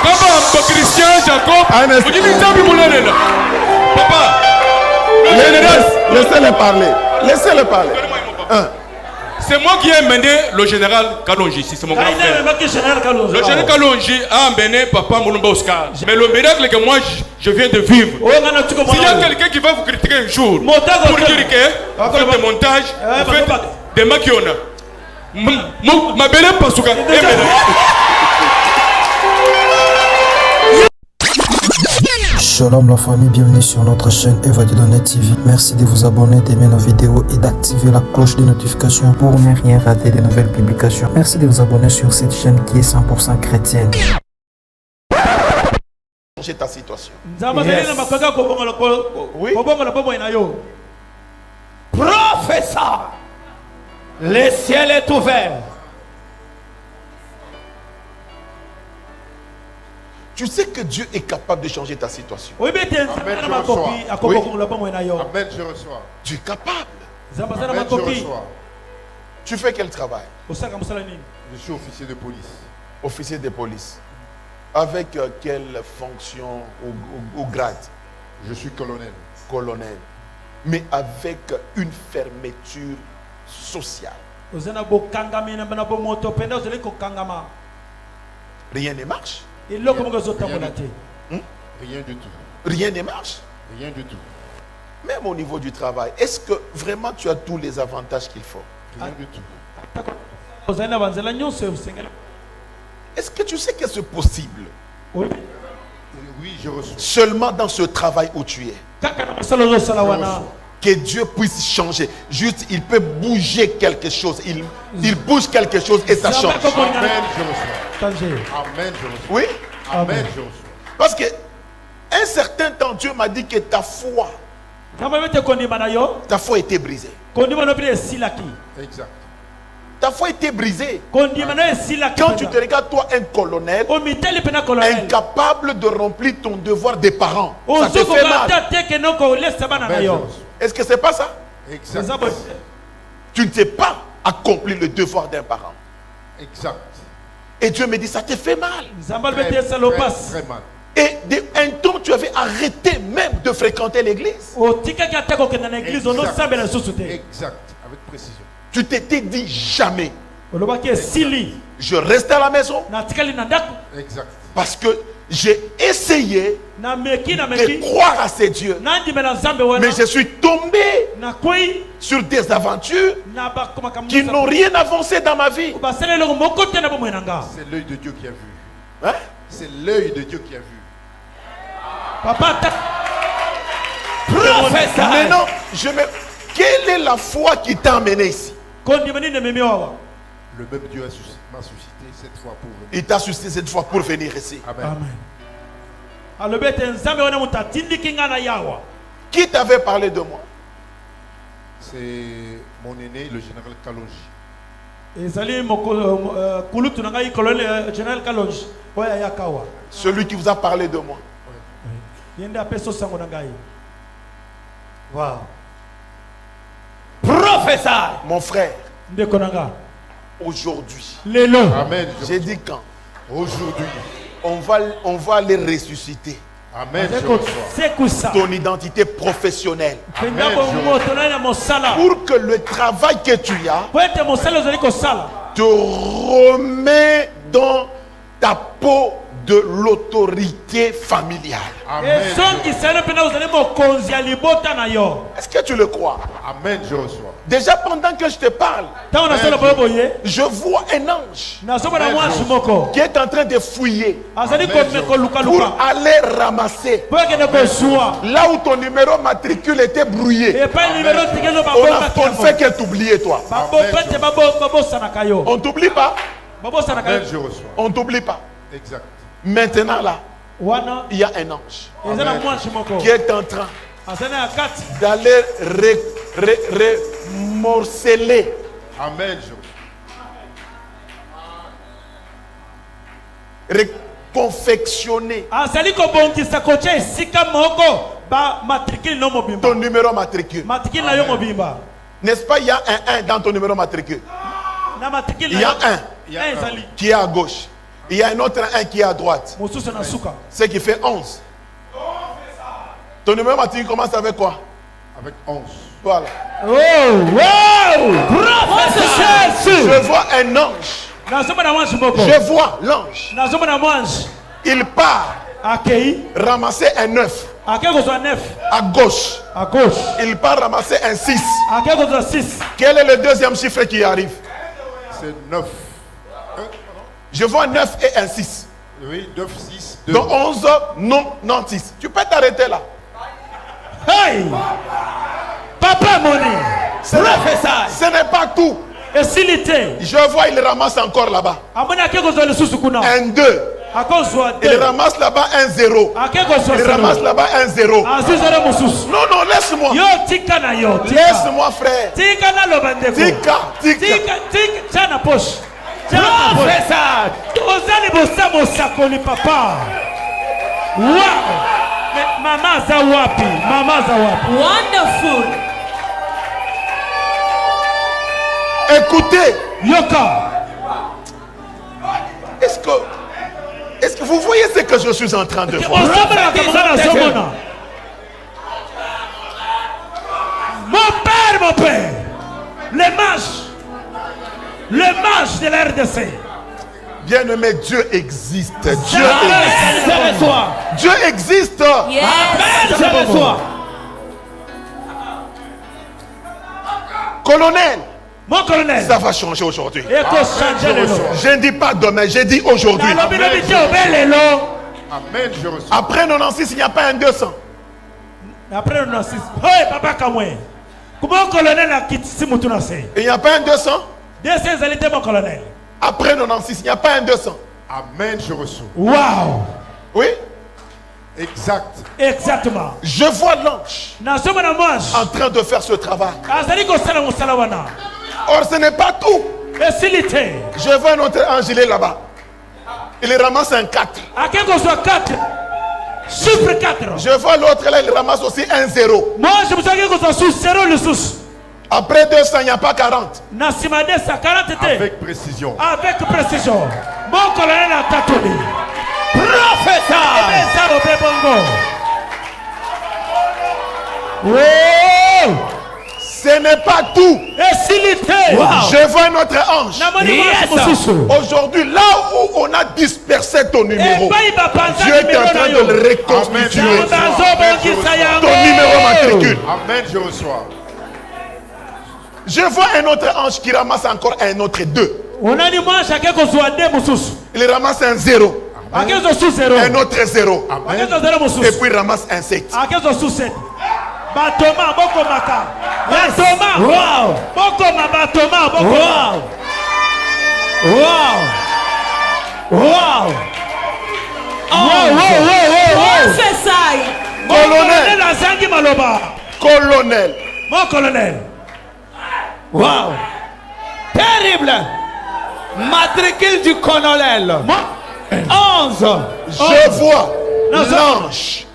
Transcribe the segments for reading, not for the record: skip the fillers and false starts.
Papa, Christian, Jacob, vous dites Papa, le général. Laissez-le parler. Laissez-le parler. C'est moi qui ai mené le général Kalonji ici, c'est mon grand frère. Le général Kalonji a emmené Papa Moulumba Oscar. Mais le miracle que moi je viens de vivre, s'il y a quelqu'un qui va vous critiquer un jour pour dire que vous faites des montages, vous faites des maquiona, ma belle Pasuka. Shalom la famille, bienvenue sur notre chaîne Evadilonet TV. Merci de vous abonner, d'aimer nos vidéos et d'activer la cloche de notification pour ne rien rater des nouvelles publications. Merci de vous abonner sur cette chaîne qui est 100% chrétienne. Changer ta situation. Yes. Oui. Professeur, le ciel est ouvert. Tu sais que Dieu est capable de changer ta situation. Amen, je reçois. Amen, je reçois. Tu es capable. Amen, je reçois. Tu fais quel travail? Je suis officier de police. Officier de police. Avec quelle fonction ou grade? Je suis colonel. Colonel. Mais avec une fermeture sociale. Rien ne marche. Rien du tout. Rien ne marche. Rien du tout. Même au niveau du travail, est-ce que vraiment tu as tous les avantages qu'il faut? Rien du tout. Est-ce que tu sais que c'est possible? Oui, je reçois. Seulement dans ce travail où tu es. Que Dieu puisse changer. Juste, il peut bouger quelque chose. Il bouge quelque chose et ça change. Amen, je reçois. Amen, je reçois. Oui? Amen, je reçois. Parce que un certain temps, Dieu m'a dit que ta foi était brisée. Exact. Ta foi était brisée. Quand tu te regardes, toi, un colonel, incapable de remplir ton devoir des parents, ça te fait mal. Est-ce que c'est pas ça? Exact. Tu ne sais pas accomplir le devoir d'un parent. Exact. Et Dieu me dit, ça te fait mal. Très mal. Et un temps, tu avais arrêté même de fréquenter l'église. Exact. Avec précision. Tu t'étais dit jamais. Je reste à la maison. Exact. Parce que j'ai essayé de croire à ces dieux. Mais je suis tombé sur des aventures qui n'ont rien avancé dans ma vie. C'est l'œil de Dieu qui a vu. Hein? C'est l'œil de Dieu qui a vu. Papa, maintenant, quelle est la foi qui t'a amené ici? Le même Dieu m'a suscité cette fois pour venir. Il t'a suscité cette fois pour venir ici. Amen. Qui t'avait parlé de moi? C'est mon aîné, le général Kalonji. Celui qui vous a parlé de moi. Wow. Professeur, mon frère, aujourd'hui, Amen. J'ai dit quand? Aujourd'hui. On va les ressusciter. Amen. Ton identité professionnelle. Amen. Pour que le travail que tu as te remet dans ta peau de l'autorité familiale. Amen. Est-ce que tu le crois? Amen, je reçois. Déjà pendant que je te parle, je vois un ange qui est en train de fouiller pour aller ramasser là où ton numéro matricule était brouillé. On ne fait que t'oublier, toi. On t'oublie pas. Amen, je reçois. On t'oublie pas. Exact. Maintenant là, il y a un ange qui est en train d'aller morceler. Amen. Reconfectionner ton numéro matricule. N'est-ce pas, il y a un 1 dans ton numéro matricule. Il y a un qui est à gauche. Il y a un autre 1 qui est à droite. C'est qui fait 11. Ton numéro matriculé commence avec quoi? Avec 11. Voilà. Oh, wow! Je vois un ange. Je vois l'ange. Il part ramasser un œuf. À gauche. Il part ramasser un 6. Quel est le deuxième chiffre qui arrive? C'est 9. Je vois 9 et un 6. Oui, 9, 6, 2. Donc 11, non, 6. Tu peux t'arrêter là. Hey! Papa Moni! Ce n'est pas tout. Je vois, il ramasse encore là-bas. Un 2. Il ramasse là-bas un 0. Il ramasse là-bas un 0. Non, laisse-moi. Laisse-moi, frère. Tika. Papa. Wow. Mama Zawapi. Wonderful. Écoutez. Yoka. Est-ce que vous voyez ce que je suis en train de voir? Mon père, le mage de la RDC. Bien-aimé, Dieu existe. Dieu existe. Colonel. Mon colonel, ça va changer aujourd'hui. Je ne dis pas demain, j'ai dit aujourd'hui. Amen, je reçois. Après 96, il n'y a pas un 200. Après 96, hey, papa Kamwe. Comment colonel a quitté Simoutounase? Il n'y a pas un 200. Mon colonel. Après 96, il n'y a pas un 200. Amen, je reçois. Wow. Oui. Exact. Exactement. Je vois l'ange en train de faire ce travail. Or, ce n'est pas tout. Je vois un autre ange, il est là-bas. Il ramasse un 4. Chiffre 4. Je vois l'autre là, il ramasse aussi un 0. Moi, je me suis dit que c'est 0 le sous. Après 200, il n'y a pas 40. Avec précision. Avec précision. Mon colonel a tatoué. Professeur. Ce n'est pas tout. Wow. Je vois un autre ange. Yes. Aujourd'hui, là où on a dispersé ton numéro, Dieu est en train de le reconstituer. Ton numéro matricule. Amen, je reçois. Je vois un autre ange qui ramasse encore un autre 2. Il ramasse un 0. Un autre 0. Amen. Et puis il ramasse un 7. Batoma, boko maka. Batoma. Wow. Boko ma batoma, boko. Wow. Wow. Wow. Colonel. Colonel. Mon colonel. Wow. Terrible. Matricule du colonel. 11. Je vois l'ange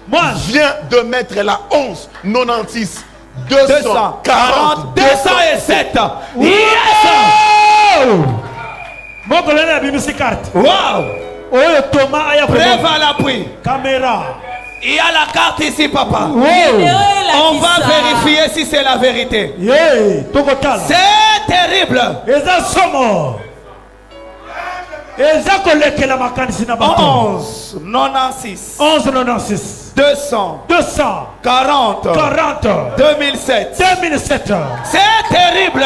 vient de mettre la 11, 96, 240, 207. Yes! Mon colonel a mis ses cartes. Wow! Preuve à l'appui. Caméra. Il y a la carte ici, papa. Wow. On va vérifier si c'est la vérité. Yeah. C'est terrible. 11, 96. 200. 40. 2007. C'est terrible.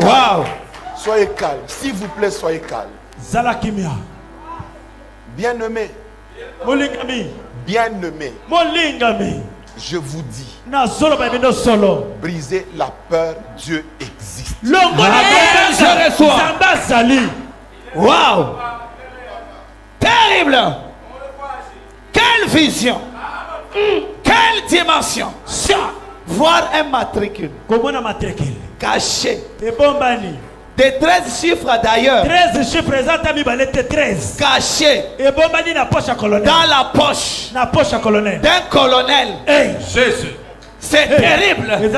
Wow. Soyez calme. S'il vous plaît, soyez calme. Zalakimia. Bien-aimé. Bien-aimé. Je vous dis, brisez la peur, Dieu existe. Je reçois. Wow. Terrible. Quelle vision. Quelle dimension. Voir un matricule. Caché. De 13 chiffres d'ailleurs. 13 chiffres, 13. Caché. Dans la poche. D'un colonel. Hey. C'est terrible.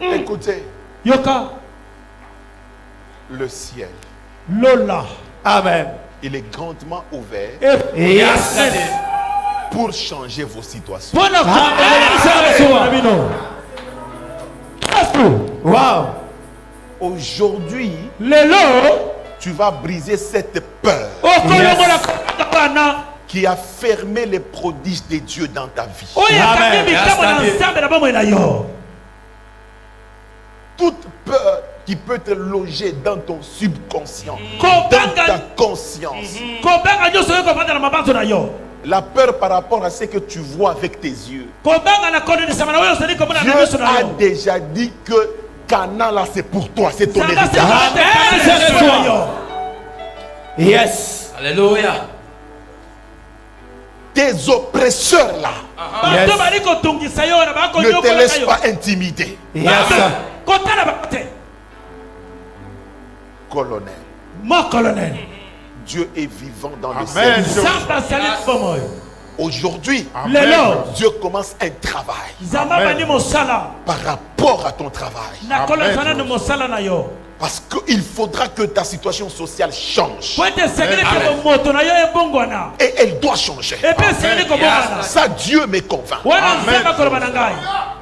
Écoutez. Yoka. Le ciel. Lola. Amen. Il est grandement ouvert. Yes. Pour changer vos situations. Wow. Aujourd'hui, tu vas briser cette peur qui a fermé les prodiges de Dieu dans ta vie. Toute peur qui peut te loger dans ton subconscient, dans ta conscience. La peur par rapport à ce que tu vois avec tes yeux. Dieu a déjà dit que Canaan là c'est pour toi, c'est ton héritage. Yes. Alléluia. Tes oppresseurs là ne te laissent pas intimider. Yes. Colonel. Mon colonel. Dieu est vivant dans le ciel. Aujourd'hui, Dieu commence un travail par rapport à ton travail. Parce qu'il faudra que ta situation sociale change. Et elle doit changer. Ça, Dieu me convainc.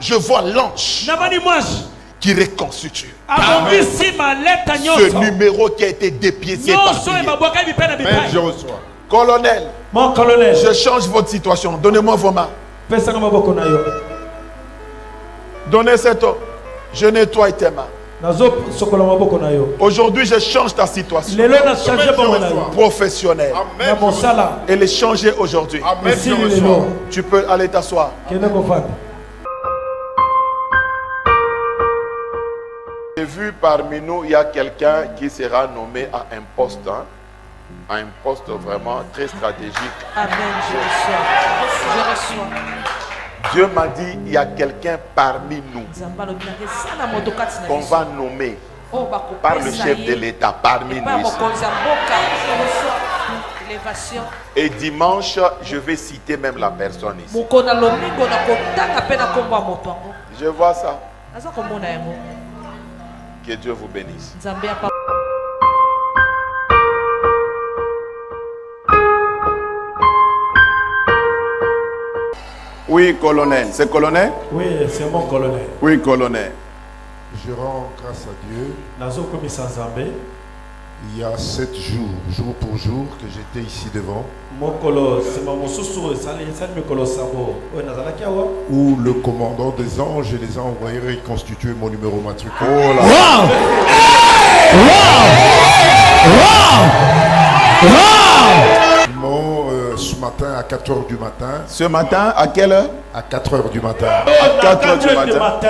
Je vois l'ange qui reconstitue ce numéro qui a été dépiécé par Je reçois. Colonel, mon colonel, je change votre situation. Donnez-moi vos mains. Donnez cette eau. Je nettoie tes mains. Aujourd'hui, je change ta situation professionnelle. Elle est changée aujourd'hui. Tu peux aller t'asseoir. J'ai vu parmi nous, il y a quelqu'un qui sera nommé à un poste. À un poste vraiment très stratégique. Amen, je reçois. Dieu m'a dit, il y a quelqu'un parmi nous qu'on va nommer par le chef de l'État parmi nous ici. Et dimanche, je vais citer même la personne ici. Je vois ça. Que Dieu vous bénisse. Oui, colonel. C'est colonel? Oui, c'est mon colonel. Oui, colonel. Je rends grâce à Dieu. Il y a 7 jours, jour pour jour, que j'étais ici devant. Où le commandant des anges les a envoyés reconstituer mon numéro matricule. Oh là. Wow! Ce matin à 4 h du matin. Ce matin, à quelle heure? À 4 h du matin. À 4 h du matin.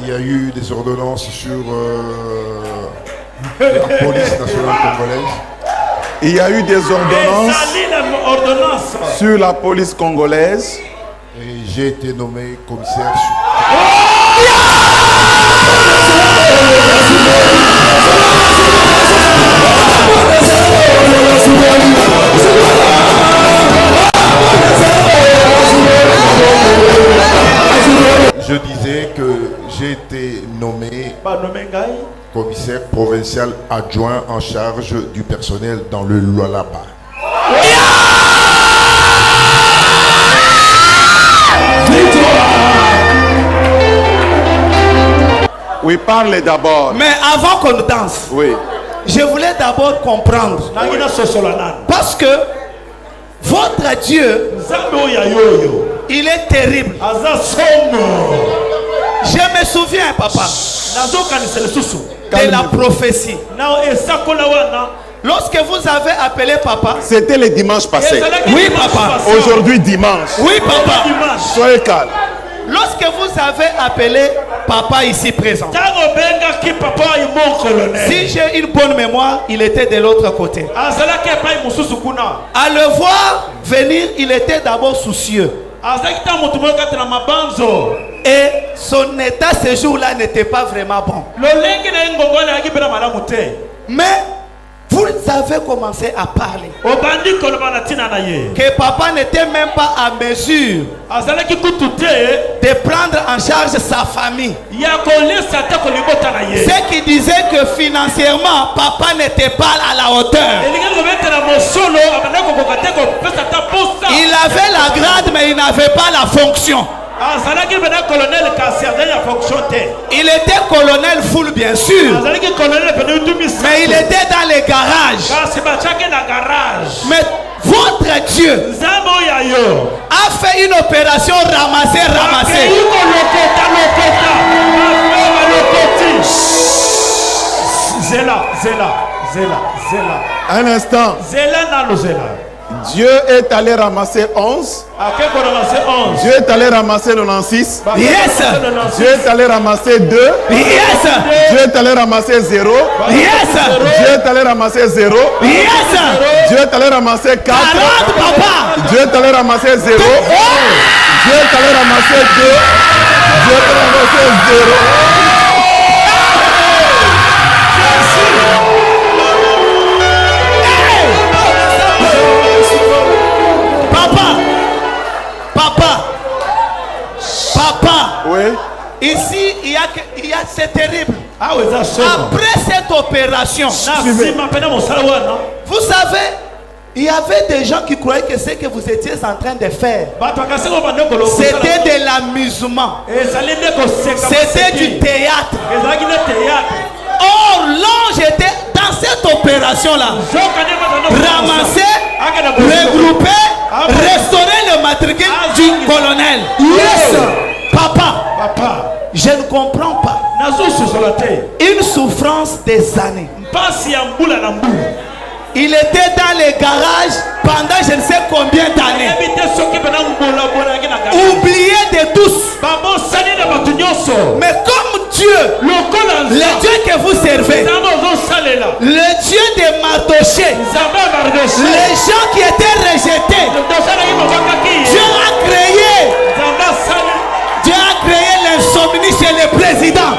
Il y a eu des ordonnances sur la police nationale congolaise. Il y a eu des ordonnances sur la police congolaise. Et j'ai été nommé commissaire. Je disais que j'ai été nommé commissaire provincial adjoint en charge du personnel dans le Lualaba. Oui, parlez d'abord. Mais avant qu'on danse, oui, je voulais d'abord comprendre. Oui. Parce que votre Dieu, il est terrible. Je me souviens, papa, de la prophétie. Lorsque vous avez appelé papa, c'était le dimanche passé. Oui, papa. Aujourd'hui, dimanche. Oui, papa. Soyez calme. Lorsque vous avez appelé papa ici présent, si j'ai une bonne mémoire, il était de l'autre côté. À le voir venir, il était d'abord soucieux. Et son état ce jour-là n'était pas vraiment bon. Mais vous avez commencé à parler que papa n'était même pas à mesure de prendre en charge sa famille. Ce qui disait que financièrement, papa n'était pas à la hauteur. Il avait la grade, mais il n'avait pas la fonction. Il était colonel full, bien sûr, mais il était dans les garages. Mais votre Dieu a fait une opération ramasser. Zéla. Un instant. Dieu est allé ramasser 11. Dieu est allé ramasser 96. Yes. Dieu est allé ramasser 2. Yes. Dieu est allé ramasser 0. Yes. Dieu est allé ramasser 0. Yes. Dieu est allé ramasser 4. 40, papa. Dieu est allé ramasser 0. Dieu est allé ramasser 2. Dieu est allé ramasser 0. Papa, oui. Ici, c'est terrible. Après cette opération, vous savez, il y avait des gens qui croyaient que ce que vous étiez en train de faire, c'était de l'amusement. C'était du théâtre. Or, l'ange était dans cette opération-là. Ramasser, regrouper, restaurer le matricule du colonel. Yes. Papa, je ne comprends pas. Une souffrance des années. Il était dans les garages pendant je ne sais combien d'années. Oublié de tous. Mais comme Dieu, le Dieu que vous servez, le Dieu de Mardoché, les gens qui étaient rejetés, Dieu a créé l'insomnie chez le président.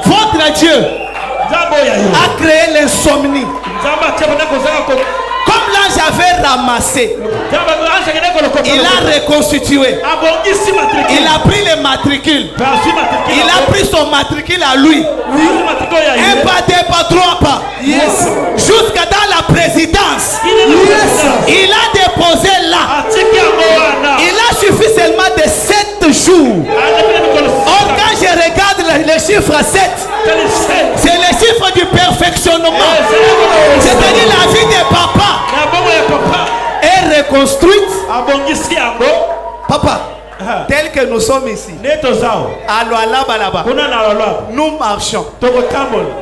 Votre Dieu a créé l'insomnie. Comme l'ange avait ramassé, il a reconstitué. Il a pris les matricules. Il a pris son matricule à lui. Un pas, deux pas, trois pas. Jusqu'à dans la présidence. Il a déposé là. Il a suffi seulement de 7 jours. Or, quand je regarde le chiffre 7, c'est le chiffre du perfectionnement. C'est-à-dire la vie de papa est reconstruite. Papa, tel que nous sommes ici, nous marchons,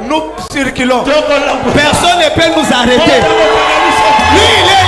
nous circulons. Personne ne peut nous arrêter. Lui, il est